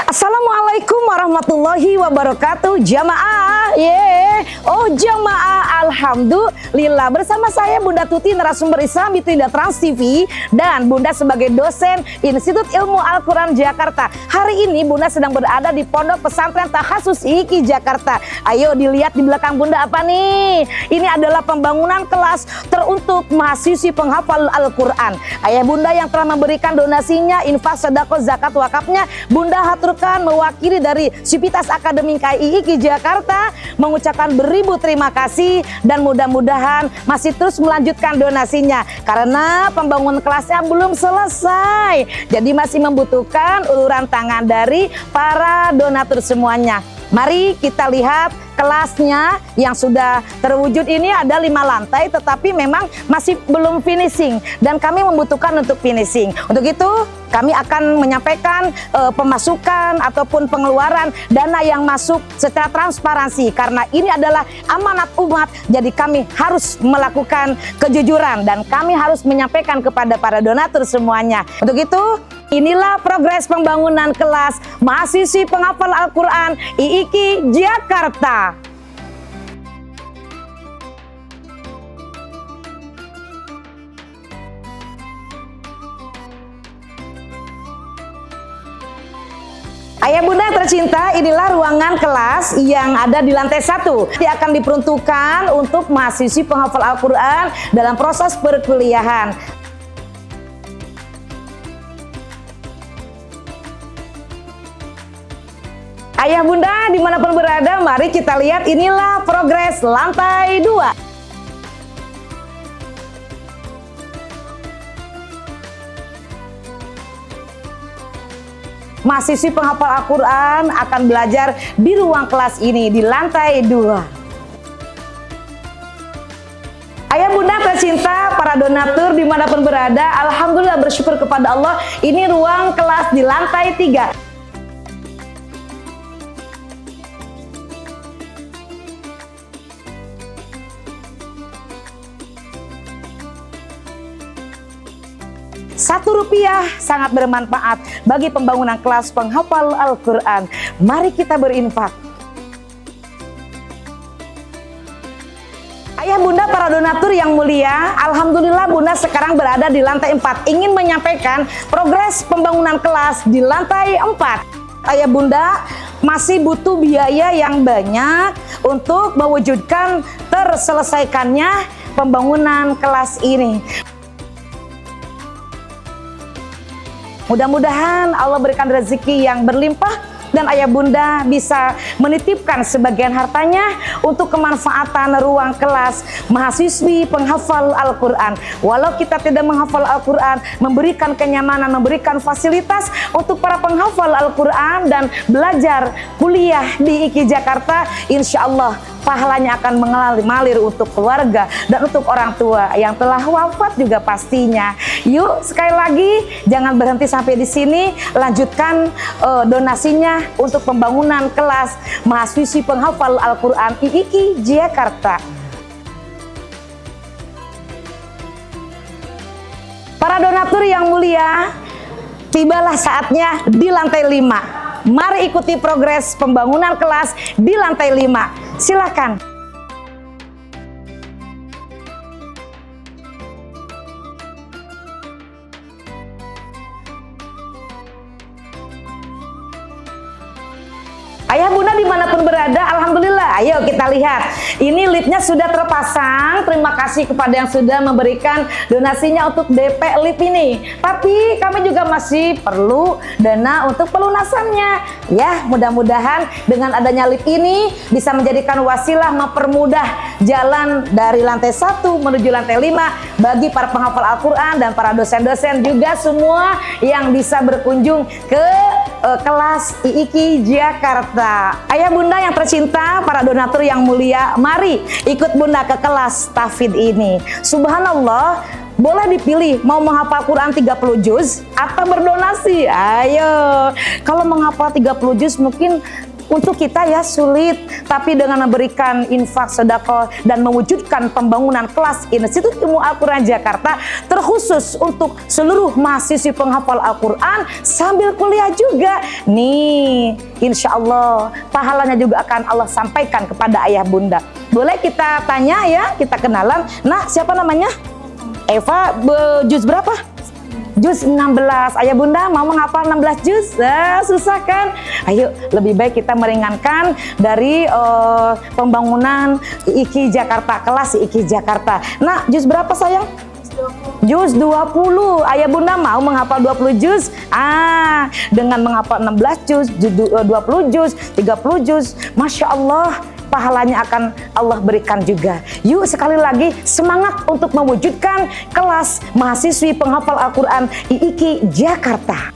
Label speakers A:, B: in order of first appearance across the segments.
A: Assalamualaikum warahmatullahi wabarakatuh. Jamaah, jamaah, alhamdulillah. Bersama saya Bunda Tuti, narasumber Islam di Trinda Trans TV, dan Bunda sebagai dosen Institut Ilmu Al-Quran Jakarta. Hari ini Bunda sedang berada di Pondok Pesantren Takhasus IIKI Jakarta. Ayo dilihat di belakang Bunda apa nih? Ini adalah pembangunan kelas teruntuk mahasiswi penghafal Al-Quran. Ayah Bunda yang telah memberikan donasinya, infak, sedekah, zakat, wakafnya, Bunda haturkan mewakili dari Sivitas Akademik IIKI Jakarta, mengucapkan beribu terima kasih dan mudah-mudahan masih terus melanjutkan donasinya karena pembangunan kelasnya belum selesai, jadi masih membutuhkan uluran tangan dari para donatur semuanya. Mari kita lihat kelasnya yang sudah terwujud. Ini ada 5 lantai tetapi memang masih belum finishing dan kami membutuhkan untuk finishing. Untuk itu kami akan menyampaikan pemasukan ataupun pengeluaran dana yang masuk secara transparansi karena ini adalah amanat umat, jadi kami harus melakukan kejujuran dan kami harus menyampaikan kepada para donatur semuanya. Untuk itu inilah progres pembangunan kelas mahasiswi penghafal Al-Quran IIKI Jakarta. Ayah Bunda tercinta, inilah ruangan kelas yang ada di lantai 1. Yang akan diperuntukkan untuk mahasiswi penghafal Al-Quran dalam proses perkuliahan. Ayah Bunda dimanapun berada, mari kita lihat inilah progres lantai 2. Mahasiswi penghafal Al-Quran akan belajar di ruang kelas ini di lantai 2. Ayah Bunda tercinta, para donatur dimanapun berada, alhamdulillah bersyukur kepada Allah, ini ruang kelas di lantai 3. Rp1 sangat bermanfaat bagi pembangunan kelas penghafal Al-Quran. Mari kita berinfak. Ayah Bunda para donatur yang mulia, alhamdulillah Bunda sekarang berada di lantai 4. Ingin menyampaikan progres pembangunan kelas di lantai 4. Ayah Bunda masih butuh biaya yang banyak untuk mewujudkan terselesaikannya pembangunan kelas ini. Mudah-mudahan Allah berikan rezeki yang berlimpah dan Ayah Bunda bisa menitipkan sebagian hartanya untuk kemanfaatan ruang kelas mahasiswi penghafal Al-Quran. Walau kita tidak menghafal Al-Quran, memberikan kenyamanan, memberikan fasilitas untuk para penghafal Al-Quran dan belajar kuliah di IIKI Jakarta, insya Allah pahalanya akan mengalir untuk keluarga dan untuk orang tua yang telah wafat juga pastinya. Yuk sekali lagi jangan berhenti sampai di sini, lanjutkan donasinya untuk pembangunan kelas mahasiswi penghafal Al-Quran IIKI Jakarta. Para donatur yang mulia, tibalah saatnya di lantai 5. Mari ikuti progres pembangunan kelas di lantai 5. Silakan. Ayah Bunda dimanapun berada, alhamdulillah. Ayo kita lihat, ini liftnya sudah terpasang. Terima kasih kepada yang sudah memberikan donasinya untuk DP lift ini. Tapi kami juga masih perlu dana untuk pelunasannya. Ya, mudah-mudahan dengan adanya lift ini bisa menjadikan wasilah mempermudah jalan dari lantai 1 menuju lantai 5 bagi para penghafal Al-Quran dan para dosen-dosen juga semua yang bisa berkunjung ke kelas IIKI Jakarta. Ayah Bunda yang tercinta, para donatur yang mulia, mari ikut Bunda ke kelas tahfidz ini. Subhanallah, boleh dipilih mau menghafal Quran 30 juz atau berdonasi. Ayo, kalau menghafal 30 juz mungkin Untuk kita ya sulit, tapi dengan memberikan infak sedekah dan mewujudkan pembangunan kelas Institut Ilmu Al-Quran Jakarta terkhusus untuk seluruh mahasiswi penghafal Al-Quran sambil kuliah juga. Nih, insya Allah pahalanya juga akan Allah sampaikan kepada ayah bunda. Boleh kita tanya ya, kita kenalan. Nah, siapa namanya? Eva, juz berapa? Juz 16. Ayah bunda mau menghafal 16 juz? Susah kan? Ayo, lebih baik kita meringankan dari pembangunan IIKI Jakarta, kelas IIKI Jakarta. Nah, juz berapa sayang? Juz 20. Ayah bunda mau menghafal 20 juz? Dengan menghafal 16 juz, 20 juz, 30 juz, Masya Allah, pahalanya akan Allah berikan juga. Yuk sekali lagi semangat untuk mewujudkan kelas mahasiswi penghafal Al-Quran IIKI Jakarta.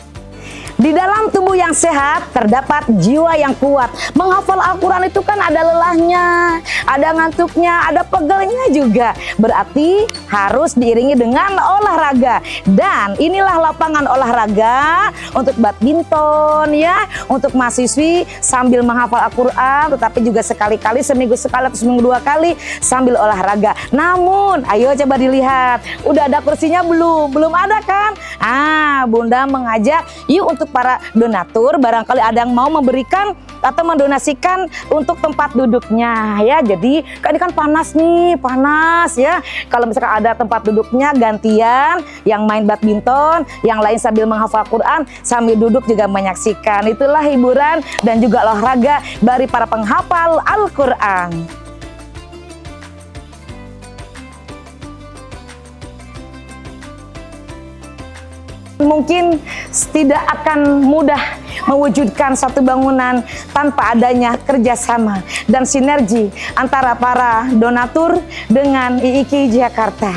A: Di dalam tubuh yang sehat terdapat jiwa yang kuat. Menghafal Al-Quran itu kan ada lelahnya, ada ngantuknya, ada pegelnya juga. Berarti harus diiringi dengan olahraga. Dan inilah lapangan olahraga untuk badminton ya, untuk mahasiswi sambil menghafal Al-Quran, tetapi juga sekali-kali, seminggu sekali atau seminggu 2 kali sambil olahraga. Namun, ayo coba dilihat, udah ada kursinya belum? Belum ada kan? Bunda mengajak yuk untuk para donatur, barangkali ada yang mau memberikan atau mendonasikan untuk tempat duduknya ya. Jadi kan ini kan panas nih, panas ya. Kalau misalkan ada tempat duduknya gantian, yang main badminton, yang lain sambil menghafal Quran, sambil duduk juga menyaksikan. Itulah hiburan dan juga olahraga bagi para penghafal Al-Quran. Mungkin tidak akan mudah mewujudkan satu bangunan tanpa adanya kerjasama dan sinergi antara para donatur dengan IIKI Jakarta.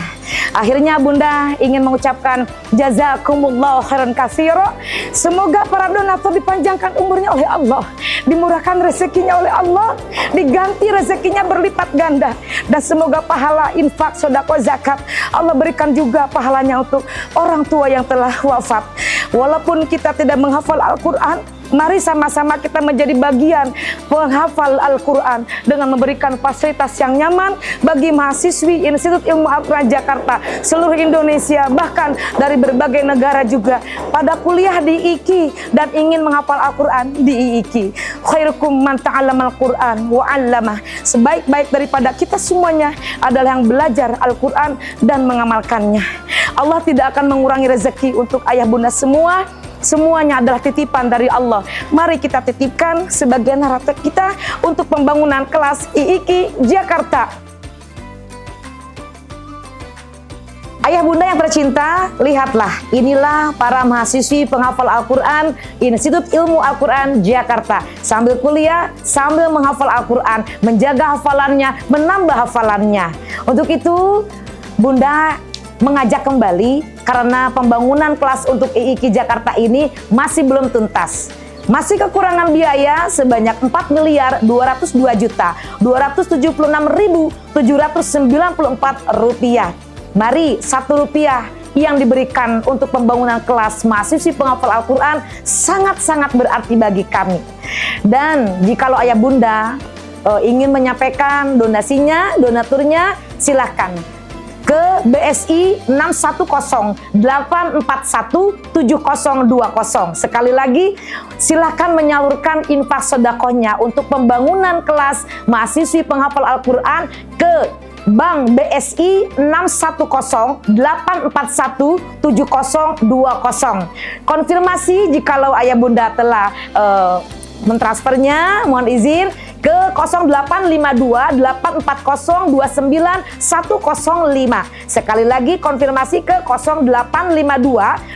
A: Akhirnya bunda ingin mengucapkan jazakumullah khairan katsira. Semoga para donatur dipanjangkan umurnya oleh Allah, dimurahkan rezekinya oleh Allah, diganti rezekinya berlipat ganda, dan semoga pahala infak, sedekah, zakat Allah berikan juga pahalanya untuk orang tua yang telah wafat. Walaupun kita tidak menghafal Al-Quran, mari sama-sama kita menjadi bagian penghafal Al-Quran dengan memberikan fasilitas yang nyaman bagi mahasiswi Institut Ilmu Al-Quran Jakarta, seluruh Indonesia, bahkan dari berbagai negara juga pada kuliah di IIKI dan ingin menghafal Al-Quran di IIKI. Khairukum man ta'allama Al-Quran wa 'allamah. Sebaik-baik daripada kita semuanya adalah yang belajar Al-Quran dan mengamalkannya. Allah tidak akan mengurangi rezeki untuk ayah bunda semua. Semuanya adalah titipan dari Allah. Mari kita titipkan sebagian harta kita untuk pembangunan kelas IIKI Jakarta. Ayah bunda yang tercinta, lihatlah, inilah para mahasiswi penghafal Al-Quran Institut Ilmu Al-Quran Jakarta. Sambil kuliah, sambil menghafal Al-Quran, menjaga hafalannya, menambah hafalannya. Untuk itu, bunda mengajak kembali karena pembangunan kelas untuk IIKI Jakarta ini masih belum tuntas. Masih kekurangan biaya sebanyak 4.202.276.794 rupiah. Mari Rp1 yang diberikan untuk pembangunan kelas mahasiswi penghafal Al-Quran sangat-sangat berarti bagi kami. Dan jikalau ayah bunda ingin menyampaikan donasinya, donaturnya, silahkan ke BSI 610-841-7020. Sekali lagi, silakan menyalurkan infak sedekahnya untuk pembangunan kelas mahasiswi penghafal Al-Quran ke Bank BSI 610-841-7020. Konfirmasi jikalau ayah bunda telah mentransfernya, mohon izin ke 0852-840-29105. Sekali lagi konfirmasi ke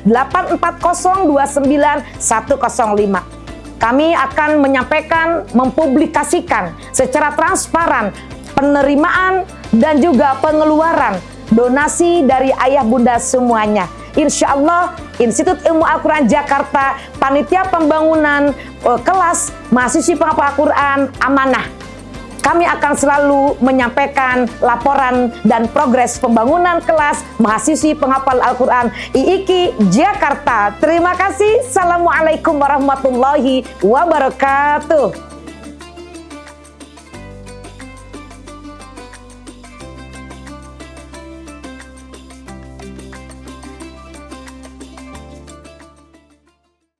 A: 0852-840-29105. Kami akan menyampaikan, mempublikasikan secara transparan penerimaan dan juga pengeluaran donasi dari ayah bunda semuanya. Insya Allah Institut Ilmu Al-Quran Jakarta, panitia pembangunan kelas mahasiswi penghafal Al-Quran amanah. Kami akan selalu menyampaikan laporan dan progres pembangunan kelas mahasiswi penghafal Al-Quran IIKI Jakarta. Terima kasih. Assalamualaikum warahmatullahi wabarakatuh.